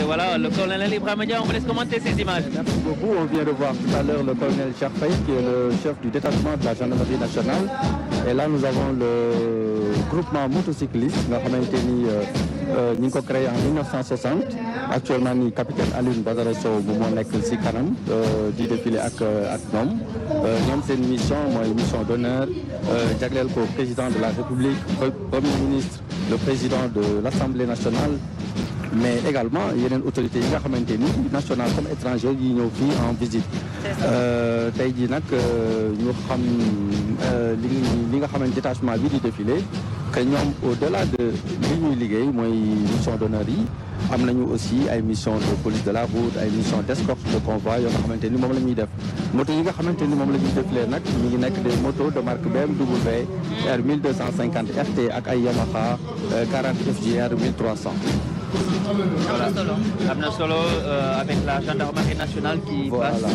voilà, le colonel Ibrahima Dia, on vous laisse commenter ces images. Merci beaucoup. On vient de voir tout à l'heure le colonel Cheikh Faye, qui est le chef du détachement de la gendarmerie nationale. Et là, nous avons le groupement motocycliste, nga xamante ni ñu ngi ko créé en 1960. Actuellement ni capitaine Alioune Badara Sow bu moo nekk ci kanam di défilé ak ñoom. ñoom seen mission mooy mission d'honneur jagleel ko président de la République, premier ministre, le président de l'Assemblée nationale. Mais également yeneen autorités yi nga xamante ni nationales comme étrangères yi ñëw fii en visite. tey jii nag ñu xam li nga xamante détachement bi di défilé que ñoom au-delà de li ñuy liggéey mooy mission d'honneur yi am nañu aussi ay mission de police de la route ay mission d'escorte de convoi yoo nga xamante ni moom la ñuy def moto yi nga xamante ni moom la ñuy défilé nag mi ngi nekk des motos de marque BMW R 1250 RT ak ay Yamaha 40 FJR 1300. am na solo avec la gendarmerie nationale qui passe.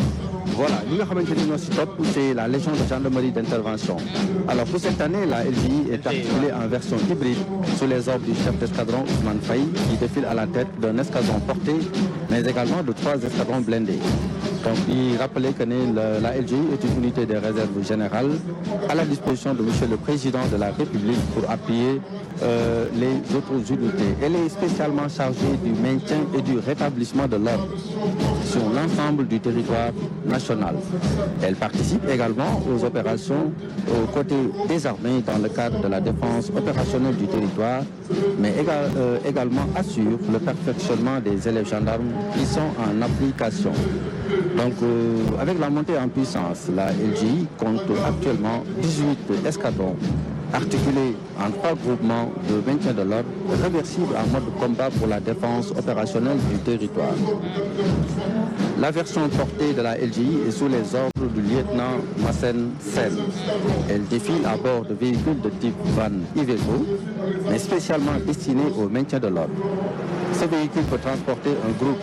Voilà, li nga xamante ni ñoo ci topp c'est la légion de gendarmerie d'intervention. Alors pour cette année, la LGI est articulée en version hybride sous les ordres du chef d'escadron Ousmane Faye qui défile à la tête d'un escadron porté, mais également de 3 escadrons blindés. Donc il rappelait que la LGI est une unité de réserve générale à la disposition de Monsieur le Président de la République pour appuyer les autres unités. Elle est spécialement chargée du maintien et du rétablissement de l'ordre sur l'ensemble du territoire national. Elle participe également aux opérations aux côtés des armées dans le cadre de la défense opérationnelle du territoire, mais également assure le perfectionnement des élèves gendarmes qui sont en application. Donc, avec la montée en puissance, la LGI compte actuellement 18 escadrons articulés en 3 groupements de maintien de l'ordre, réversibles en mode combat pour la défense opérationnelle du territoire. La version portée de la LGI est sous les ordres du lieutenant Massen Sen. Elle défile à bord de véhicules de type van Iveco, mais spécialement destinés au maintien de l'ordre. Ce véhicule peut transporter un groupe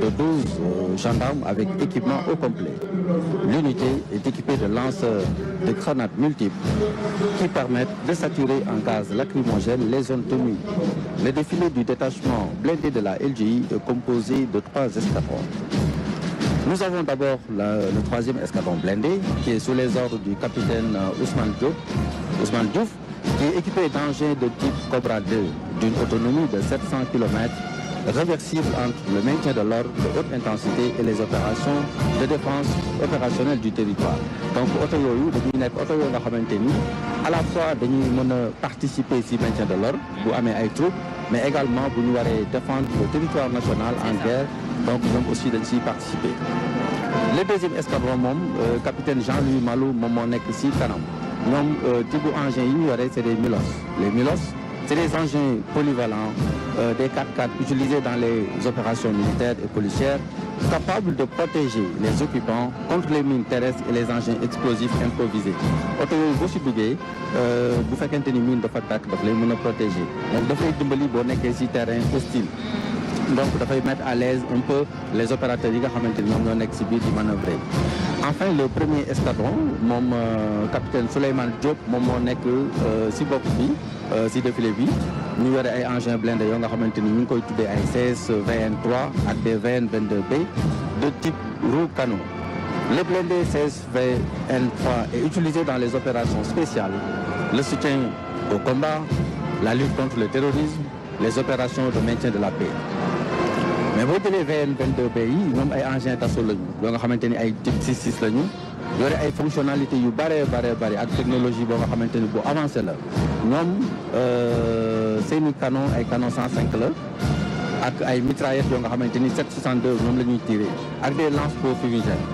de 12 gendarmes avec équipement au complet. L'unité est équipée de lanceurs de grenades multiples qui permettent de saturer en gaz lacrymogène les zones tenues. Le défilé du détachement blindé de la LGI est composé de 3 escadrons. Nous avons d'abord le 3e escadron blindé qui est sous les ordres du capitaine Ousmane Diouf, qui est équipé d'engins de type Cobra 2 d'une autonomie de 700 km, réversible entre le maintien de l'ordre de haute intensité et les opérations de défense opérationnelle du territoire. Donc oto yooyu dañuy nekk oto yoo nga xamante ni à la fois dañuy mën a participer ci maintien de l'ordre bu amee ay troupes, mais également bu ñu waree défendre le territoire national en guerre, donc ñoom aussi dañ ciy participer. Le 2e escadron moom capitaine Jean-Louis Malou moom moo nekk ci kanam. ñoom type engins yi ñu yore c'est des Milos. Les Milos c'est des engins polyvalents, des 4x4 utilisés dans les opérations militaires et policières, capables de protéger les occupants contre les mines terrestres et les engins explosifs improvisés. Oto yooyu boo ci duggee bu fekkente ni mine dafa tàkk daf lay mën a protéger. Donc dafay dimbali boo nekkee ci terrain hostile. Donc dafay mettre à l'aise un peu les opérateurs yi nga xamante ni ñoom ñoo nekk ci biir di manœuvrer. Enfin le 1er escadron moom capitaine Souleymane Diop moom moo nekk ci bopp bi ci défilé bi ñu yore ay engins blindés yoo nga xamante ni ñu ngi koy tuddee ay CS VN3 ak des VN 22B de type roue canon. Le blindé CS VN3 est utilisé dans les opérations spéciales, le soutien au combat, la lutte contre le terrorisme, les opérations de maintien de la paix. Mais boo jëlee VN 22B yi ñoom ay engins d'assaut lañu yoo nga xamante ni ay type 6.6 lañu yore ay fonctionnalités yu bare ak technologie boo nga xamante ni bu avancé la ñoom seeni canon ay canon 105 la ak ay mitraillettes yoo nga xamante ni 7.62 ñoom la ñuy tiré ak des lance-feux fumigènes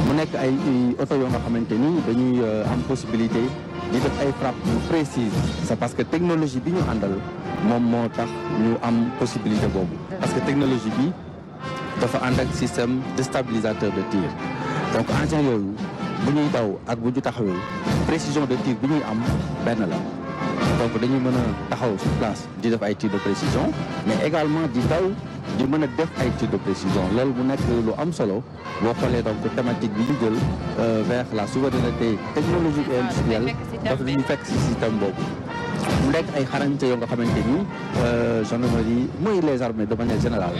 mu nekk ay oto yoo nga xamante ni dañuy am possibilité di def ay frappes yu précises. C'est parce que technologie bi ñu àndal moom moo tax ñu am possibilité boobu parce que technologie bi dafa ànd ak système de stabilisateur de tir. Donc engins yooyu bu ñuy daw ak bu ñu taxawee précision de tir bi ñuy am benn la. Donc dañuy mën a taxaw sur place di def ay tir de précision mais également di daw di mën a def ay tir de précision loolu bu nekk lu am solo boo xoolee donc thématique bi ñu jël vers la souveraineté technologique et industrielle dafa ñu fekk ci système boobu. mu nekk ay xarañte yoo nga xamante ni gendarmerie mooy les armées de manière générale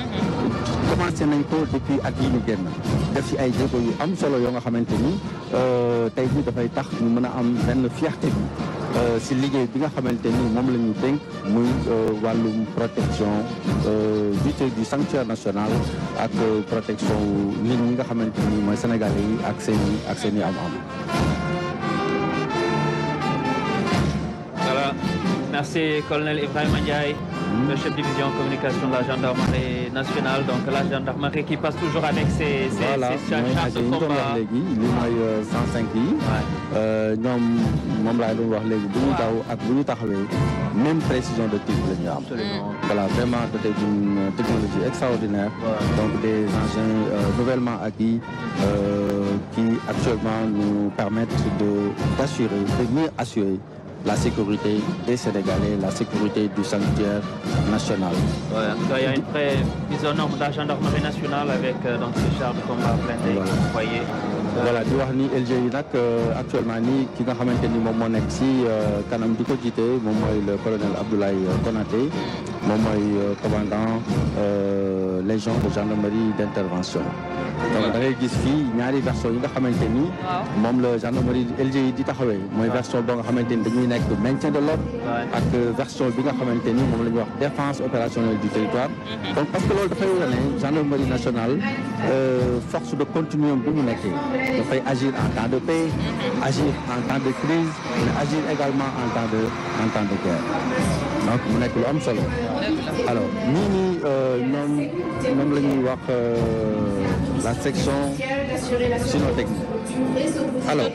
commencé nañ ko depuis at yi ñu génn def ci ay jéego yu am solo yoo nga xamante ni tey jii dafay tax ñu mën a am benn fierté bi si liggéey bi nga xamante ni moom la ñu dénk muy wàllum protection du sanctuaire national ak protection nit ñi nga xamante ni mooy sénégalais yi ak seen i am-am. Voilà, merci colonel Ibrahima Ndiaye, le chef de division communication de la gendarmerie nationale. Donc la gendarmerie qui passe toujours avec ses chars de combat. léegi li mooy 105 yi. ñoom moom laa doon wax léegi bu ñu daw ak bu ñu taxawee même précision de tir la ñu am. Voilà, vraiment doté d'une technologie extraordinaire. Donc des engins nouvellement acquis qui actuellement nous permettent de mieux assurer la sécurité des Sénégalais, la sécurité du sanctuaire national. Ouais, il y a une prévision norme de la gendarmerie nationale avec donc ces chars de combat blindés que vous voyez. Voilà, di wax ni LGI nag actuellement nii ki nga xamante ni moom moo nekk si kanam di ko jiite moom mooy le colonel Abdoulaye Konaté moom mooy commandant légion de gendarmerie d'intervention. Donc da ngay gis fii ñaari version yi nga xamante ni moom la gendarmerie LGI di taxawee mooy version boo nga xamante ni dañuy nekk maintien de l'ordre ak version bi nga xamante ni moom la ñuy wax défense opérationnelle du territoire. Donc parce que loolu dafay wane gendarmerie nationale force de continuum bi mu nekkee dafay agir en temps de paix, agir en temps de crise, mais agir également en temps de guerre. Donc mu nekk lu am solo. Alors ñii nii ñoom la ñuy wax la section cynotechnique. Alors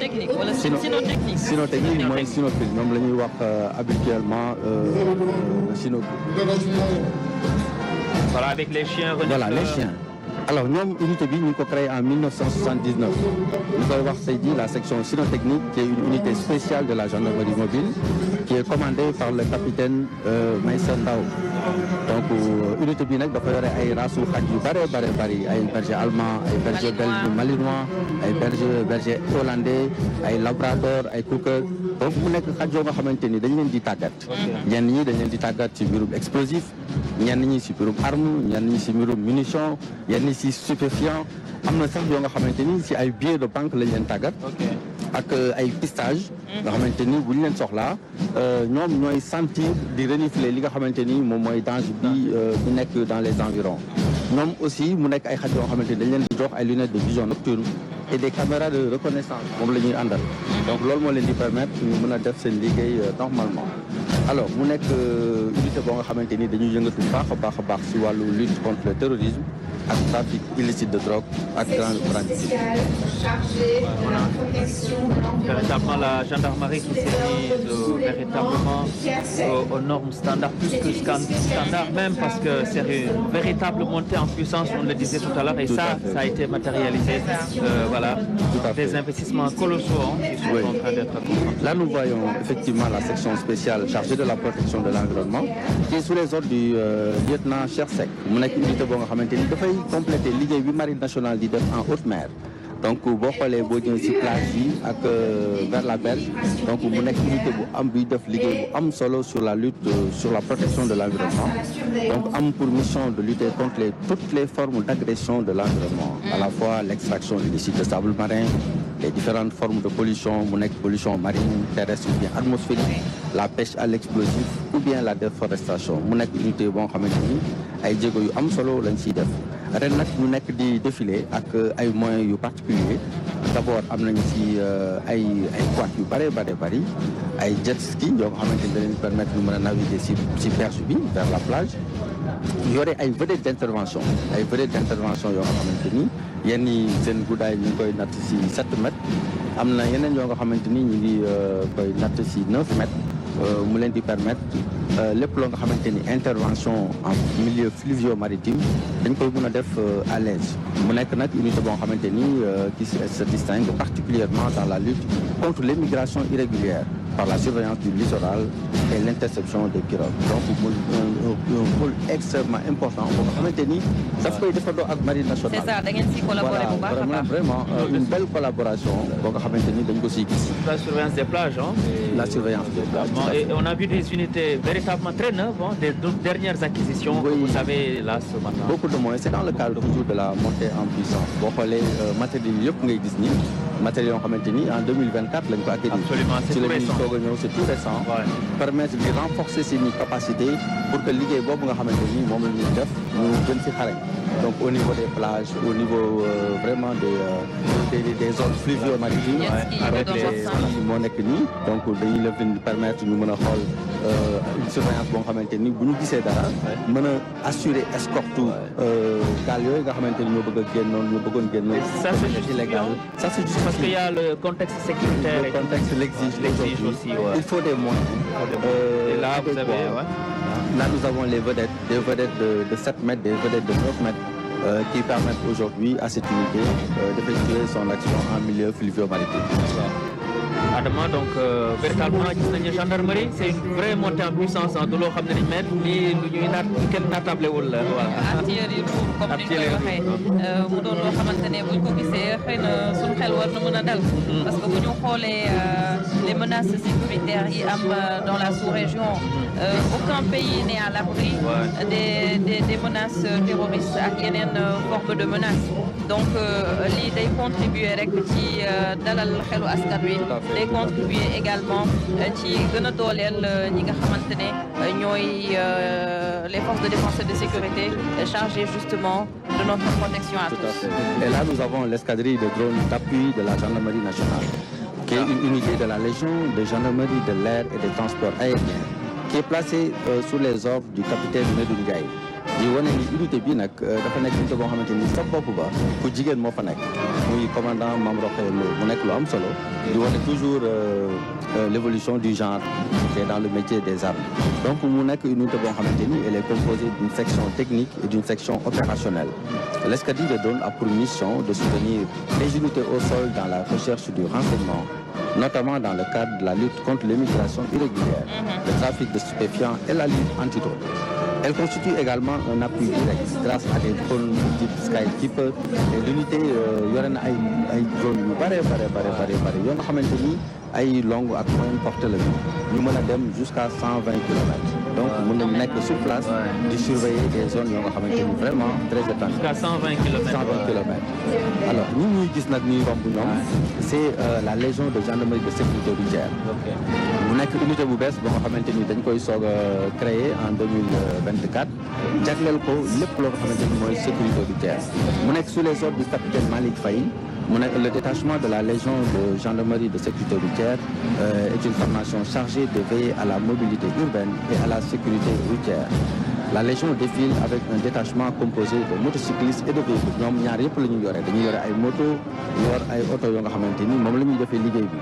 cynotechnique mooy cynopile ñoom la ñuy wax habituellement cynopile. Voilà, avec les chiens. Voilà, les chiens. Alors ñoom unité bi ñu ngi ko créé en 1979 ñu koy wax tey jii la section cynotechnique qui est une unité spéciale de la gendarmerie mobile qui est commandée par le capitaine Maïssa Ndao. Donc unité bi nag dafa yore ay rasu xaj yu bari ay berger allemand ay berger belge malinois ay berger hollandais ay labrador ay cocker. Donc mu nekk xaj yoo nga xamante ni dañ leen di tàggat. ñenn ñi dañ leen di tàggat ci mbirum explosif ñenn ñi ci mbirum arme ñenn ñi ci mbirum munition yenn ci stupéfiant am na sax yoo nga xamante ni ci ay billets de banque lañ leen tàggat. ak ay pistage nga xamante ni bu ñu leen soxlaa ñoom ñooy sentir di renifler li nga xamante ni moom mooy danger bi nekk dans les environs. ñoom aussi mu nekk ay xaj yoo xamante ni dañ leen di jox ay lunettes de vision nocturne et des caméras de reconnaissance moom la ñuy àndal. Donc loolu moo leen di permettre ñu mën a def seen liggéey normalement. Alors mu nekk unité boo nga xamante ni dañuy yëngatu baax a baax ci wàllu lutte contre le terrorisme ak trafic illicite de drogue ak grande banditisme. Véritablement la gendarmerie qui s'est mise véritablement aux normes standards, plus que standard même, parce que c'est une véritable montée en puissance, on le disait tout à l'heure, et ça a été matérialisé. Voilà, des investissements colossaux qui sont en train d'être concentrés. Là, nous voyons effectivement la section spéciale chargée de la protection de l'environnement, qui est sous les ordres du lieutenant Chersek. Mu nekk unité boo nga xamante ni dafay compléter liggéey bi marine nationale di def en haute mer. Donc boo xoolee boo ñëwee ci plage yi ak vers la berge donc mu nekk unité bu am buy def liggéey bu am solo sur la lutte sur la protection de l'environnement. Donc am pour mission de lutter contre toutes les formes d'agression de l'environnement, à la fois l'extraction illicite de sable marin, les différentes formes de pollution mu nekk pollution marine, terrestre ou bien atmosphérique, la pêche à l'explosif ou bien la déforestation mu nekk unité boo xamante ni ay jéego yu am solo lañ ciy def. Ren nag ñu nekk di défilé ak ay moyens yu particuliers. D'abord am nañu ci ay quad yu bari ay jet ski yoo xamante ni da leen permettre ñu mën a naviguer ci berge bi vers la plage. Yore ay vedettes d'intervention yoo xamante ni yenn yi seen guddaay ñu ngi koy natt ci 7 mètres am na yeneen yoo nga xamante ni ñu ngi koy natt ci 9 mètres. Mu leen di permettre lépp loo nga xamante ni intervention en milieu fluvio-maritime dañ koy mën a def à l'aise. Mu nekk nag unité boo xamante ni qui se distingue particulièrement dans la lutte contre l'immigration irrégulière. par la surveillance du littoral et l'interception des pirogues. Donc un pôle extrêmement important boo nga xamante ni daf koy defandoo ak marine nationale. C'est ça, da ngeen si collaborer bu baax a baax. Vraiment une belle collaboration boo nga xamante ni dañ ko siy gis. La surveillance des plages, hein. La surveillance des plages. Et on a vu des unités véritablement très neuves, hein, des dernières acquisitions, oui. Vous savez, là, ce matin. Beaucoup de moyens. C'est dans le cadre toujours de la montée en puissance. Boo xoolee matériel yëpp ngay gis ni matériel yoo xamante ni en 2024 lañ ko acquérir. Absolument, c'est tout récent. C'est tout récent. Ouais. Permettre de renforcer ses capacités pour que liggéey boobu nga xamante ni moom la ñuy def ñu gën si xarañ. Donc au niveau des plages, au niveau vraiment des zones fluvio-maritimes, avec les skis moo nekk nii donc dañuy leen permettre ñu mën a xool une surveillance boo xamante ni bu ñu gisee dara mën a assurer escorte gaal yooyu nga xamante ni ñoo bëgg a génnoon ñoo bëggoon génnoon. Ça c'est illégal. Ça c'est juste parce qu'il y a le contexte sécuritaire. Le contexte l'exige aussi. Ouais. Il faut des moyens. Et là vous avez. Ouais. Là nous avons les vedettes, des vedettes de 7 mètres, des vedettes de 9 mètres. Qui permettent aujourd'hui à cette unité d'effectuer son action en milieu fluvio-maritime. Adama donc véritablement gis nañu gendarmerie c'est une vraie montée en puissance de loo xam ne ni mais lii lu ñuy kenn naatable wul la voilà. artillerie lourde comme ni ñu koy waxee mu doon loo xamante ne buñ ko gisee xëy na suñu xel war na mën a dal. parce que bu ñu xoolee les menaces sécuritaires yi am dans la sous-région aucun pays n'est à l'abri des menaces terroristes ak yeneen formes de menaces donc lii day contribuer rek ci dalal xelu askan wi. day contribuer également ci gën a dooleel ñi nga xamante ne ñooy les forces de défense et de sécurité chargées justement de notre protection à tous. Et là nous avons l'escadrille de drones d'appui de la gendarmerie nationale qui est une unité de la Légion de gendarmerie de l'air et des transports aériens qui est placée sous les ordres du capitaine Medoune Ndiaye. di wane ni unité bi nag dafa nekk unité boo xamante ni sa bopp ba ku jigéen moo fa nekk muy commandant Mame Rokhaya Lo mu nekk lu am solo di wane toujours l'évolution du genre qui est dans le métier des armes donc mu nekk une unité boo xamante ni elle est composée d'une section technique et d'une section opérationnelle. L'escadrille de drone a pour mission de soutenir les unités au sol dans la recherche du renseignement, notamment dans le cadre de la lutte contre l'immigration irrégulière, le trafic de stupéfiants et la lutte anti-drone. Elle constitue également un appui direct grâce à des drones type Skykeeper et l'unité yore na ay drones yu bare yoo nga xamante ni ay longue ak moyenne portée la ñu mën a dem jusqu'à 120 kilomètres donc mën nañu nekk sur place di surveiller des zones yoo nga xamante ni vraiment très étendues. Jusqu'à 120 kilomètres. 120 kilomètres. Alors ñuy gis nag ñuy romb ñoom c'est la Légion de gendarmerie de sécurité routière. mu nekk unité bu bees boo nga xamante ni dañ koy soog a créer en 2024 jagleel ko lépp loo nga xamante ni mooy sécurité routière mu nekk sous les ordres du capitaine Malick Faye mu nekk le détachement de la Légion de gendarmerie de sécurité routière est une formation chargée de veiller à la mobilité urbaine et à la sécurité routière. La Légion défile avec un détachement composé de motocyclistes et de véhicules ñoom ñaar yëpp la ñuy yore dañuy yore ay moto yor ay oto yoo nga xamante ni moom la ñuy defee liggéey bi.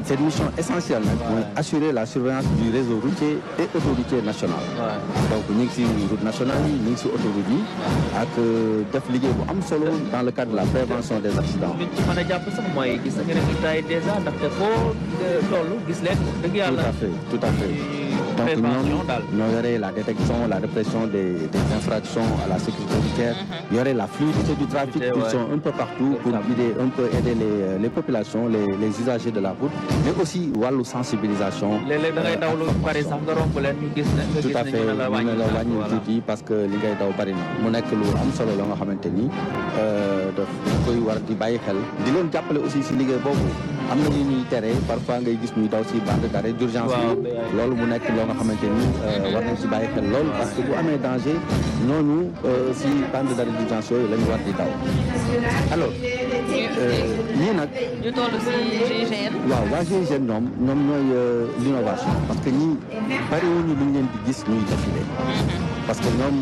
Cette mission essentielle nag mooy assurer la surveillance du réseau routier et autoroutier national. donc ñu ngi si route nationale yi ñu ngi si autoroute yi ak def liggéey bu am solo dans le cadre de la prévention des accidents. li ci mën a jàpp sax mooy gis nañu résultat yi déjà ndaxte foo toll gis leen dëgg yàlla. tout à fait. donc ñoo yore la détection la répression des infractions à la sécurité routière yore la fluidité du trafic ils sont un peu partout pour aider les populations les usagers de la route mais aussi wàllu sensibilisation. léeg-léeg da ngay daw lu bari sax nga romb leen ñu gis ne. tout à fait mën na la wàññi tuuti parce que li ngay daw bari na mu nekk lu am solo la nga xamante ni daf koy war di bàyyi xel di leen jàppale aussi si liggéey boobu. am na ñu ñuy tere parfois ngay gis ñuy daw si bande d'arrêt d'urgence bi loolu mu nekk loo nga xamante ni war nañ si bàyyi xel loolu parce que bu amee danger ñooñu si bande d'arrêt d'urgence yooyu la ñu war di daw alors ñii nag ñu toll si GIGN. waaw waa GIGN ñoom ñooy l'innovation parce que ñii bariwuñu lu ñu leen di gis ñuy défilé parce que ñoom